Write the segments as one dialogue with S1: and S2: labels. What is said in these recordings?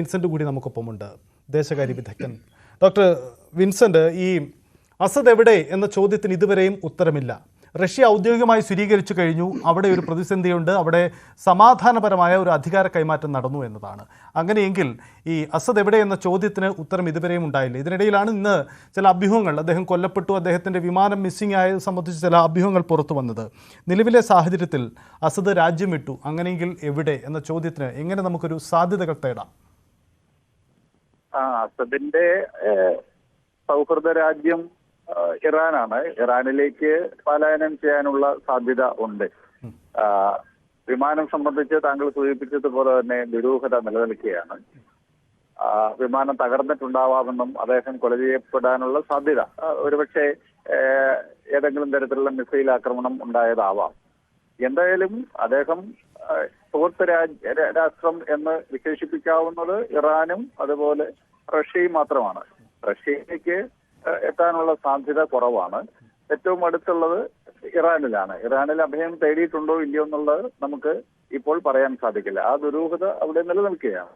S1: Vincent കൂടി നമുക്കൊപ്പമുണ്ട്, ദേശകാര്യ വിദഗ്ധൻ. Doctor Vincent, ഈ അസദ് എവിടെ എന്ന ചോദ്യത്തിന് ഇതുവരെയും ഉത്തരമില്ല. റഷ്യ ഔദ്യോഗികമായി സ്ഥിരീകരിച്ചു കഴിഞ്ഞു അവിടെ ഒരു പ്രതിസന്ധിയുണ്ട്, അവിടെ സമാധാനപരമായ ഒരു അധികാര കൈമാറ്റം നടന്നു എന്നതാണ്. അങ്ങനെയെങ്കിൽ ഈ അസദ് എവിടെ എന്ന ചോദ്യത്തിന് ഉത്തരം ഇതുവരെയും ഉണ്ടായില്ല. ഇതിനിടയിലാണ് ഇന്ന് ചില അഭ്യൂഹങ്ങൾ, അദ്ദേഹം കൊല്ലപ്പെട്ടു, അദ്ദേഹത്തിൻ്റെ വിമാനം മിസ്സിംഗ് ആയത് സംബന്ധിച്ച് ചില അഭ്യൂഹങ്ങൾ പുറത്തു വന്നത്. നിലവിലെ സാഹചര്യത്തിൽ അസദ് രാജ്യം വിട്ടു, അങ്ങനെയെങ്കിൽ എവിടെ എന്ന ചോദ്യത്തിന് എങ്ങനെ നമുക്കൊരു സാധ്യതകൾ തേടാം?
S2: അസദിന്റെ സൗഹൃദ രാജ്യം ഇറാനാണ്. ഇറാനിലേക്ക് പലായനം ചെയ്യാനുള്ള സാധ്യത ഉണ്ട്. വിമാനം സംബന്ധിച്ച് താങ്കൾ സൂചിപ്പിച്ചതുപോലെ തന്നെ ദുരൂഹത നിലനിൽക്കുകയാണ്. വിമാനം തകർന്നിട്ടുണ്ടാവാമെന്നും അദ്ദേഹം കൊല ചെയ്യപ്പെടാനുള്ള സാധ്യത, ഒരുപക്ഷെ ഏതെങ്കിലും തരത്തിലുള്ള മിസൈൽ ആക്രമണം ഉണ്ടായതാവാം. എന്തായാലും അദ്ദേഹം സുഹൃത്ത് രാഷ്ട്രം എന്ന് വിശേഷിപ്പിക്കാവുന്നത് ഇറാനും അതുപോലെ റഷ്യയും മാത്രമാണ്. റഷ്യയിലേക്ക് എത്താനുള്ള സാധ്യത കുറവാണ്. ഏറ്റവും അടുത്തുള്ളത് ഇറാനിലാണ്. ഇറാനിൽ അഭയം തേടിയിട്ടുണ്ടോ ഇല്ലയോ എന്നുള്ളത് നമുക്ക് ഇപ്പോൾ പറയാൻ സാധിക്കില്ല. ആ ദുരൂഹത അവിടെ നിലനിൽക്കുകയാണ്.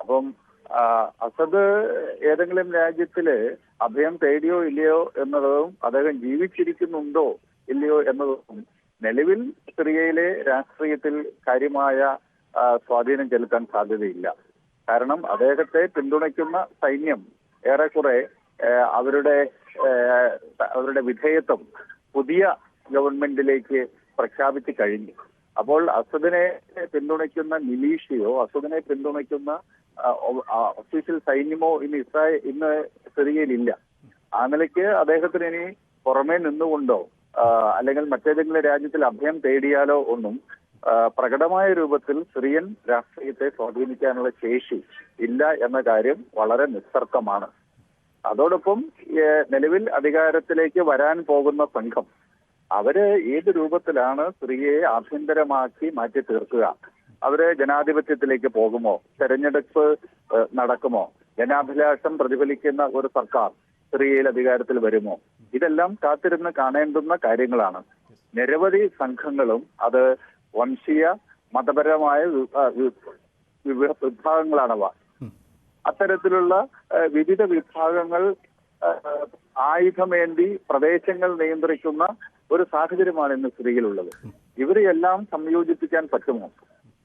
S2: അപ്പം അസദ് ഏതെങ്കിലും രാജ്യത്തില് അഭയം തേടിയോ ഇല്ലയോ എന്നതും അദ്ദേഹം ജീവിച്ചിരിക്കുന്നുണ്ടോ ഇല്ലയോ എന്നതും നിലവിൽ സിറിയയിലെ രാഷ്ട്രീയത്തിൽ കാര്യമായ സ്വാധീനം ചെലുത്താൻ സാധ്യതയില്ല. കാരണം അദ്ദേഹത്തെ പിന്തുണയ്ക്കുന്ന സൈന്യം ഏറെക്കുറെ അവരുടെ വിധേയത്വം പുതിയ ഗവൺമെന്റിലേക്ക് പ്രഖ്യാപിച്ചു കഴിഞ്ഞു. അപ്പോൾ അസദിനെ പിന്തുണയ്ക്കുന്ന മിലീഷ്യയോ അസദിനെ പിന്തുണയ്ക്കുന്ന ഒഫീഷ്യൽ സൈന്യമോ ഇന്ന് സിറിയയിലില്ല. ആ നിലയ്ക്ക് അദ്ദേഹത്തിന് ഇനി പുറമേ നിന്നുകൊണ്ടോ അല്ലെങ്കിൽ മറ്റേതെങ്കിലും രാജ്യത്തിൽ അഭയം തേടിയാലോ ഒന്നും പ്രകടമായ രൂപത്തിൽ സിറിയൻ രാഷ്ട്രീയത്തെ സ്വാധീനിക്കാനുള്ള ശേഷി ഇല്ല എന്ന കാര്യം വളരെ നിസ്തർക്കമാണ്. അതോടൊപ്പം നിലവിൽ അധികാരത്തിലേക്ക് വരാൻ പോകുന്ന സംഘം അവര് ഏത് രൂപത്തിലാണ് സിറിയയെ ആഭ്യന്തരമാക്കി മാറ്റി തീർക്കുക? അവര് ജനാധിപത്യത്തിലേക്ക് പോകുമോ? തെരഞ്ഞെടുപ്പ് നടക്കുമോ? ജനാഭിലാഷം പ്രതിഫലിക്കുന്ന ഒരു സർക്കാർ സിറിയയിൽ അധികാരത്തിൽ വരുമോ? ഇതെല്ലാം കാത്തിരുന്ന് കാണേണ്ടുന്ന കാര്യങ്ങളാണ്. നിരവധി സംഘങ്ങളും അത് വംശീയ മതപരമായ വിഭാഗങ്ങളാണവ. അത്തരത്തിലുള്ള വിവിധ വിഭാഗങ്ങൾ ആയുധമേന്തി പ്രദേശങ്ങൾ നിയന്ത്രിക്കുന്ന ഒരു സാഹചര്യമാണ് ഇന്ന് സിറിയയിലുള്ളത്. ഇവരെയെല്ലാം സംയോജിപ്പിക്കാൻ പറ്റുമോ?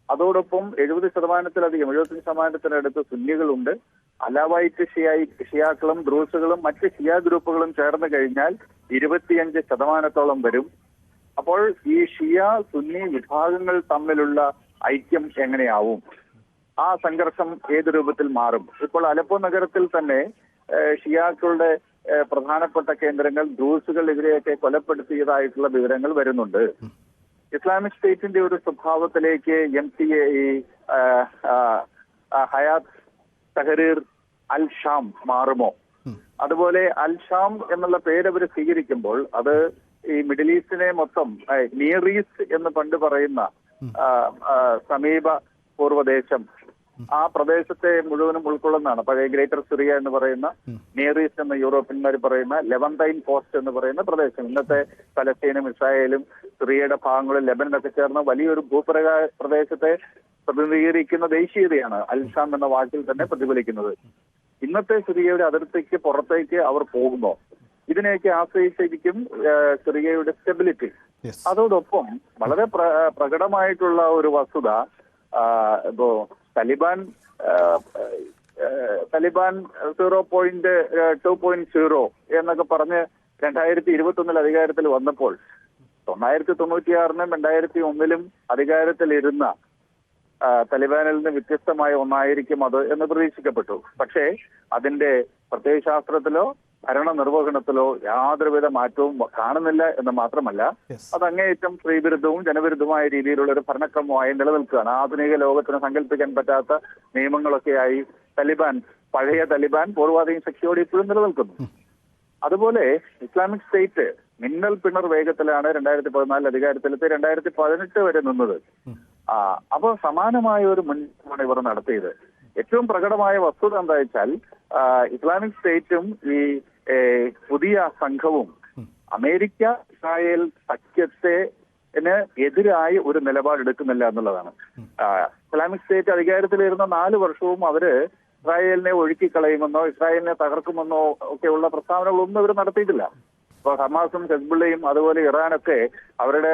S2: അതോടൊപ്പം 75%-75%-അടുത്ത് സുന്നികളുണ്ട്. അലാവൈറ്റ് ഷിയാക്കളും ദ്രൂസുകളും മറ്റ് ഷിയ ഗ്രൂപ്പുകളും ചേർന്ന് കഴിഞ്ഞാൽ 25% വരും. അപ്പോൾ ഈ ഷിയ സുന്നി വിഭാഗങ്ങൾ തമ്മിലുള്ള ഐക്യം എങ്ങനെയാവും? ആ സംഘർഷം ഏത് രൂപത്തിൽ മാറും? ഇപ്പോൾ അലപ്പോ നഗരത്തിൽ തന്നെ ഷിയാക്കളുടെ പ്രധാനപ്പെട്ട കേന്ദ്രങ്ങൾ ദ്രൂസുകൾ ഇവരെയൊക്കെ കൊലപ്പെടുത്തിയതായിട്ടുള്ള വിവരങ്ങൾ വരുന്നുണ്ട്. ഇസ്ലാമിക് സ്റ്റേറ്റിന്റെ ഒരു സ്വഭാവത്തിലേക്ക് MTA ഹയാത്ത് തഹരീർ അൽ ഷാം മാറുമോ? അതുപോലെ അൽ ഷാം എന്നുള്ള പേര് അവർ സ്വീകരിക്കുമ്പോൾ അത് ഈ മിഡിൽ ഈസ്റ്റിനെ മൊത്തം നിയർ ഈസ്റ്റ് എന്ന് പണ്ട് പറയുന്ന സമീപ പൂർവ്വദേശം, ആ പ്രദേശത്തെ മുഴുവനും ഉൾക്കൊള്ളുന്നതാണ്. പഴയ ഗ്രേറ്റർ സിറിയ എന്ന് പറയുന്ന, നിയർ ഈസ്റ്റ് എന്ന് യൂറോപ്യന്മാർ പറയുന്ന, ലെവന്തൈൻ കോസ്റ്റ് എന്ന് പറയുന്ന പ്രദേശം, ഇന്നത്തെ പലസ്തീനും ഇസ്രായേലും സിറിയയുടെ ഭാഗങ്ങളും ലെബനനൊക്കെ ചേർന്ന വലിയൊരു പ്രദേശത്തെ പ്രതിനിധീകരിക്കുന്ന ദേശീയതയാണ് അൽഷാം എന്ന വാക്കിൽ തന്നെ പ്രതിഫലിക്കുന്നത്. ഇന്നത്തെ സിറിയയുടെ അതിർത്തിക്ക് പുറത്തേക്ക് അവർ പോകുമ്പോൾ ഇതിനെയൊക്കെ ആശ്രയിച്ചിരിക്കും സിറിയയുടെ സ്റ്റെബിലിറ്റി. അതോടൊപ്പം വളരെ പ്രകടമായിട്ടുള്ള ഒരു വസ്തുത, ഇപ്പോ താലിബാൻ 0.2.0 എന്നൊക്കെ പറഞ്ഞ് 2021 അധികാരത്തിൽ വന്നപ്പോൾ 1996 2001 അധികാരത്തിലിരുന്ന താലിബാനിൽ നിന്ന് വ്യത്യസ്തമായ ഒന്നായിരിക്കും അത് എന്ന് പ്രതീക്ഷിക്കപ്പെട്ടു. പക്ഷേ അതിന്റെ പ്രത്യയശാസ്ത്രത്തിലോ ഭരണ നിർവഹണത്തിലോ യാതൊരുവിധ മാറ്റവും കാണുന്നില്ല എന്ന് മാത്രമല്ല, അത് അങ്ങേയറ്റം സ്ത്രീവിരുദ്ധവും ജനവിരുദ്ധമായ രീതിയിലുള്ള ഒരു ഭരണക്രമമായി നിലനിൽക്കുകയാണ്. ആധുനിക ലോകത്തിന് സങ്കല്പിക്കാൻ പറ്റാത്ത നിയമങ്ങളൊക്കെയായി പഴയ താലിബാൻ പൂർവാധീന ശക്തിയോടെ ഇപ്പോഴും നിലനിൽക്കുന്നു. അതുപോലെ ഇസ്ലാമിക് സ്റ്റേറ്റ് മിന്നൽ പിണർ വേഗത്തിലാണ് 2014 അധികാരത്തിലെത്തി 2018 വരെ നിന്നത്. അപ്പോൾ സമാനമായ ഒരു മുന്നേറ്റമാണ് ഇവർ നടത്തിയത്. ഏറ്റവും പ്രകടമായ വസ്തുത എന്താ വെച്ചാൽ ഇസ്ലാമിക് സ്റ്റേറ്റും ഈ പുതിയ സംഘവും അമേരിക്ക ഇസ്രായേൽ സഖ്യത്തെ എതിരായി ഒരു നിലപാടെടുക്കുന്നില്ല എന്നുള്ളതാണ്. ഇസ്ലാമിക് സ്റ്റേറ്റ് അധികാരത്തിലിരുന്ന 4 വർഷവും അവര് ഇസ്രായേലിനെ ഒഴുക്കിക്കളയുമെന്നോ ഇസ്രായേലിനെ തകർക്കുമെന്നോ ഒക്കെയുള്ള പ്രസ്താവനകളൊന്നും അവർ നടത്തിയിട്ടില്ല. ഇപ്പോൾ ഹമാസും ഹെസ്ബുള്ളയും അതുപോലെ ഇറാനൊക്കെ അവരുടെ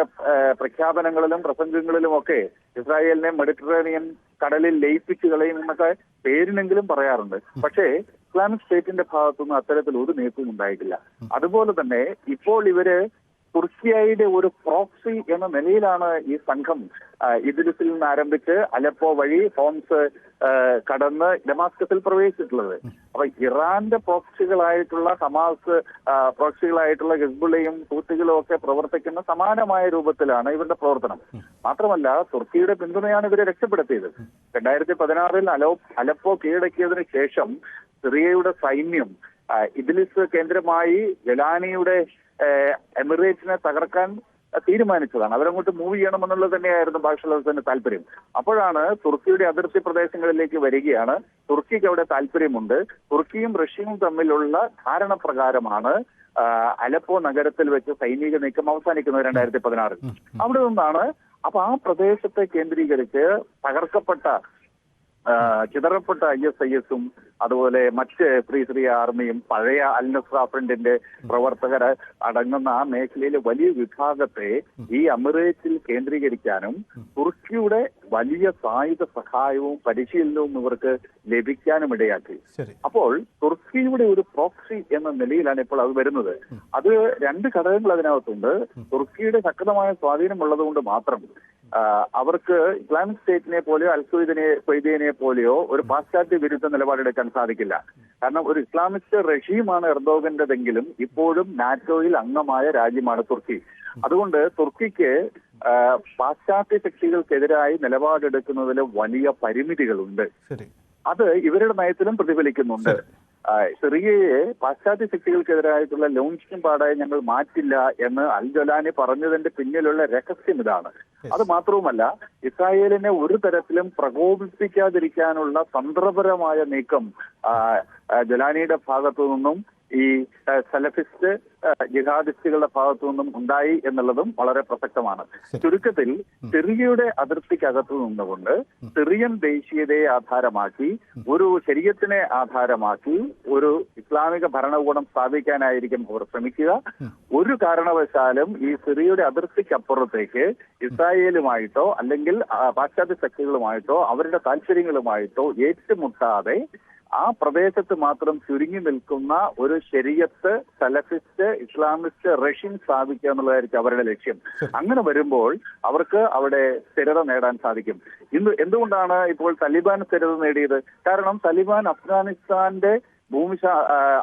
S2: പ്രഖ്യാപനങ്ങളിലും പ്രസംഗങ്ങളിലും ഒക്കെ ഇസ്രായേലിനെ മെഡിറ്ററേനിയൻ കടലിൽ ലയിപ്പിച്ചു കളയും എന്നൊക്കെ പേരിനെങ്കിലും പറയാറുണ്ട്. പക്ഷേ ഇസ്ലാമിക് സ്റ്റേറ്റിന്റെ ഭാഗത്തുനിന്ന് അത്തരത്തിൽ ഒരു നീക്കവും ഉണ്ടായിട്ടില്ല. അതുപോലെ തന്നെ ഇപ്പോൾ ഇവര് തുർക്കിയയുടെ ഒരു പ്രോക്സി എന്ന നിലയിലാണ് ഈ സംഘം ഇദ്ലിസിൽ നിന്ന് ആരംഭിച്ച് അലപ്പോ വഴി ഹോംസ് കടന്ന് ഡമാസ്കസിൽ പ്രവേശിച്ചിട്ടുള്ളത്. അപ്പൊ ഇറാന്റെ പ്രോക്സികളായിട്ടുള്ള ഹമാസ് പ്രോക്സികളായിട്ടുള്ള ഹിസ്ബുള്ളയും ഹൂത്തികളും ഒക്കെ പ്രവർത്തിക്കുന്ന സമാനമായ രൂപത്തിലാണ് ഇവരുടെ പ്രവർത്തനം. മാത്രമല്ല തുർക്കിയുടെ പിന്തുണയാണ് ഇവരെ രക്ഷപ്പെടുത്തിയത്. 2016 അലപ്പോ കീഴടക്കിയതിനു ശേഷം സിറിയയുടെ സൈന്യം ഇദ്ലിസ് കേന്ദ്രമായി ജലാനിയുടെ എമിറേറ്റ്സിനെ തകർക്കാൻ തീരുമാനിച്ചതാണ്. അവരങ്ങോട്ട് മൂവ് ചെയ്യണമെന്നുള്ളത് തന്നെയായിരുന്നു ബഷർ അൽ അസദിന്റെ താല്പര്യം. അപ്പോഴാണ് തുർക്കിയുടെ അതിർത്തി പ്രദേശങ്ങളിലേക്ക് വരികയാണ്. തുർക്കിക്ക് അവിടെ താല്പര്യമുണ്ട്. തുർക്കിയും റഷ്യയും തമ്മിലുള്ള ധാരണ പ്രകാരമാണ് അലപ്പോ നഗരത്തിൽ വെച്ച് സൈനിക നീക്കം അവസാനിക്കുന്നത് 2016. അവിടെ നിന്നാണ് അപ്പൊ ആ പ്രദേശത്തെ കേന്ദ്രീകരിച്ച് തകർക്കപ്പെട്ട ചിതറപ്പെട്ട ISIS-ഉം അതുപോലെ മറ്റ് ഫ്രീ സിറിയ ആർമിയും പഴയ അൽ നസ്ര ഫ്രണ്ടിന്റെ പ്രവർത്തകർ അടങ്ങുന്ന ആ മേഖലയിലെ വലിയ വിഭാഗത്തെ ഈ എമിറേറ്റ്സിൽ കേന്ദ്രീകരിക്കാനും തുർക്കിയുടെ വലിയ സായുധ സഹായവും പരിശീലനവും ഇവർക്ക് ലഭിക്കാനും ഇടയാക്കി. അപ്പോൾ തുർക്കിയുടെ ഒരു പ്രോക്സി എന്ന നിലയിലാണ് ഇപ്പോൾ അത് വരുന്നത്. അത് 2 ഘടകങ്ങൾ അതിനകത്തുണ്ട്. തുർക്കിയുടെ ശക്തമായ സ്വാധീനമുള്ളത് കൊണ്ട് മാത്രം അവർക്ക് ഇസ്ലാമിക് സ്റ്റേറ്റിനെ പോലെയോ അൽ-ഖ്വയ്ദയെ പോലെയോ ഒരു പാശ്ചാത്യ വിരുദ്ധ നിലപാടെടുക്കാൻ സാധിക്കില്ല. കാരണം ഒരു ഇസ്ലാമിസ്റ്റ് റെഷീമാണ് എർദോഗന്റെതെങ്കിലും ഇപ്പോഴും നാറ്റോയിൽ അംഗമായ രാജ്യമാണ് തുർക്കി. അതുകൊണ്ട് തുർക്കിക്ക് പാശ്ചാത്യ ശക്തികൾക്കെതിരായി നിലപാടെടുക്കുന്നതിൽ വലിയ പരിമിതികളുണ്ട്. അത് ഇവരുടെ നയത്തിലും പ്രതിഫലിക്കുന്നുണ്ട്. സിറിയയെ പാശ്ചാത്യ ശക്തികൾക്കെതിരായിട്ടുള്ള ലോഞ്ചിങ് പാടായി ഞങ്ങൾ മാറ്റില്ല എന്ന് അൽ ജലാനി പറഞ്ഞതിന്റെ പിന്നിലുള്ള രഹസ്യം ഇതാണ്. അത് മാത്രവുമല്ല, ഇസ്രായേലിനെ ഒരു തരത്തിലും പ്രകോപിപ്പിക്കാതിരിക്കാനുള്ള തന്ത്രപരമായ നീക്കം ജലാനിയുടെ ഭാഗത്തു നിന്നും ഈ സലഫിസ്റ്റ് ജിഹാദിസ്റ്റുകളുടെ ഭാഗത്തു നിന്നും ഉണ്ടായി എന്നുള്ളതും വളരെ പ്രസക്തമാണ്. ചുരുക്കത്തിൽ സിറിയയുടെ അതിർത്തിക്കകത്തു നിന്നുകൊണ്ട് സിറിയൻ ദേശീയതയെ ആധാരമാക്കി ഒരു ശരീഅത്തിനെ ആധാരമാക്കി ഒരു ഇസ്ലാമിക ഭരണകൂടം സ്ഥാപിക്കാനായിരിക്കും അവർ ശ്രമിക്കുക. ഒരു കാരണവശാലും ഈ സിറിയയുടെ അതിർത്തിക്കപ്പുറത്തേക്ക് ഇസ്രായേലുമായിട്ടോ അല്ലെങ്കിൽ പാശ്ചാത്യ ശക്തികളുമായിട്ടോ അവരുടെ താല്പര്യങ്ങളുമായിട്ടോ ഏറ്റുമുട്ടാതെ ആ പ്രദേശത്ത് മാത്രം ചുരുങ്ങി നിൽക്കുന്ന ഒരു ശരീഅത്ത് സലഫിസ്റ്റ് ഇസ്ലാമിസ്റ്റ് റഷ്യൻ സ്ഥാപിക്കുക എന്നുള്ളതായിരിക്കും അവരുടെ ലക്ഷ്യം. അങ്ങനെ വരുമ്പോൾ അവർക്ക് അവിടെ സ്ഥിരത നേടാൻ സാധിക്കും. എന്തുകൊണ്ടാണ് ഇപ്പോൾ താലിബാൻ സ്ഥിരത നേടിയത്? കാരണം താലിബാൻ അഫ്ഗാനിസ്ഥാന്റെ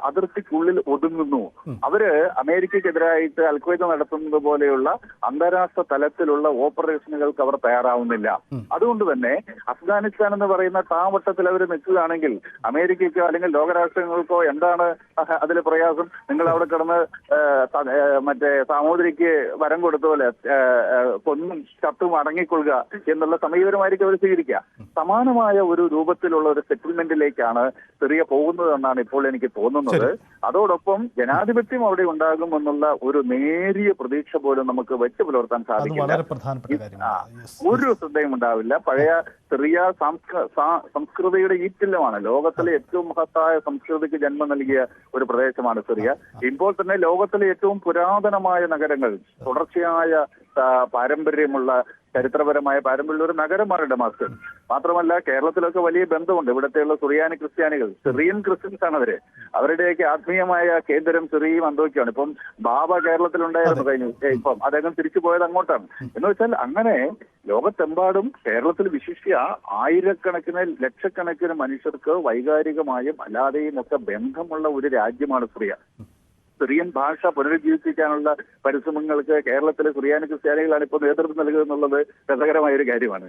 S2: അതിർത്തിക്കുള്ളിൽ ഒതുങ്ങുന്നു. അവര് അമേരിക്കക്കെതിരായിട്ട് അൽ-ഖ്വയ്ദ നടത്തുന്നത് പോലെയുള്ള അന്താരാഷ്ട്ര തലത്തിലുള്ള ഓപ്പറേഷനുകൾക്ക് അവർ തയ്യാറാവുന്നില്ല. അതുകൊണ്ട് തന്നെ അഫ്ഗാനിസ്ഥാൻ എന്ന് പറയുന്ന താവട്ടത്തിൽ അവർ നിൽക്കുകയാണെങ്കിൽ അമേരിക്കയ്ക്കോ അല്ലെങ്കിൽ ലോകരാഷ്ട്രങ്ങൾക്കോ എന്താണ് അതിൽ പ്രയാസം? നിങ്ങൾ അവിടെ കിടന്ന് മറ്റേ സാമൂതിരിക്ക് വരം കൊടുത്ത പോലെ കൊന്നും ചത്തും അടങ്ങിക്കൊള്ളുക എന്നുള്ള സമീപനമായിരിക്കും അവർ സ്വീകരിക്കുക. സമാനമായ ഒരു രൂപത്തിലുള്ള ഒരു സെറ്റിൽമെന്റിലേക്കാണ് സിറിയ പോകുന്നതെന്നാണ് ഇപ്പോൾ എനിക്ക് തോന്നുന്നത്. അതോടൊപ്പം ജനാധിപത്യം അവിടെ ഉണ്ടാകുമെന്നുള്ള ഒരു നേരിയ പ്രതീക്ഷ പോലും നമുക്ക് വെച്ച് പുലർത്താൻ സാധിക്കില്ല. ഒരു ശ്രദ്ധയും ഉണ്ടാവില്ല. പഴയ സിറിയ സംസ്കൃതിയുടെ ഈറ്റില്ലമാണ്. ലോകത്തിലെ ഏറ്റവും മഹത്തായ സംസ്കൃതിക്ക് ജന്മം നൽകിയ ഒരു പ്രദേശമാണ് സിറിയ. ഇപ്പോൾ തന്നെ ലോകത്തിലെ ഏറ്റവും പുരാതനമായ നഗരങ്ങൾ, തുടർച്ചയായ പാരമ്പര്യമുള്ള ചരിത്രപരമായ പാരമ്പര്യമുള്ള ഒരു നഗരമാണ് ഡമാസ്കസ്. മാത്രമല്ല കേരളത്തിലൊക്കെ വലിയ ബന്ധമുണ്ട്. ഇവിടത്തെയുള്ള സുറിയാനി ക്രിസ്ത്യാനികൾ, സിറിയൻ ക്രിസ്ത്യൻസ് ആണ് അവര്. അവരുടെയൊക്കെ ആത്മീയമായ കേന്ദ്രം സിറിയയും അന്തോക്കിയാണ്. ഇപ്പം ബാബ കേരളത്തിലുണ്ടായിരുന്നു കഴിഞ്ഞു. ഇപ്പം അദ്ദേഹം തിരിച്ചു പോയത് അങ്ങോട്ടാണ്. എന്ന് വെച്ചാൽ അങ്ങനെ ലോകത്തെമ്പാടും കേരളത്തിൽ വിശിഷ്യ ആയിരക്കണക്കിന് ലക്ഷക്കണക്കിന് മനുഷ്യർക്ക് വൈകാരികമായും അല്ലാതെയും ഒക്കെ ബന്ധമുള്ള ഒരു രാജ്യമാണ് സിറിയ. സിറിയൻ ഭാഷ പുനരുജ്ജീവിപ്പിക്കാനുള്ള പരിശ്രമങ്ങൾക്ക് കേരളത്തിലെ സുറിയാനി ക്രിസ്ത്യാനികളാണ് ഇപ്പോൾ നേതൃത്വം നൽകുക എന്നുള്ളത് രസകരമായ ഒരു കാര്യമാണ്.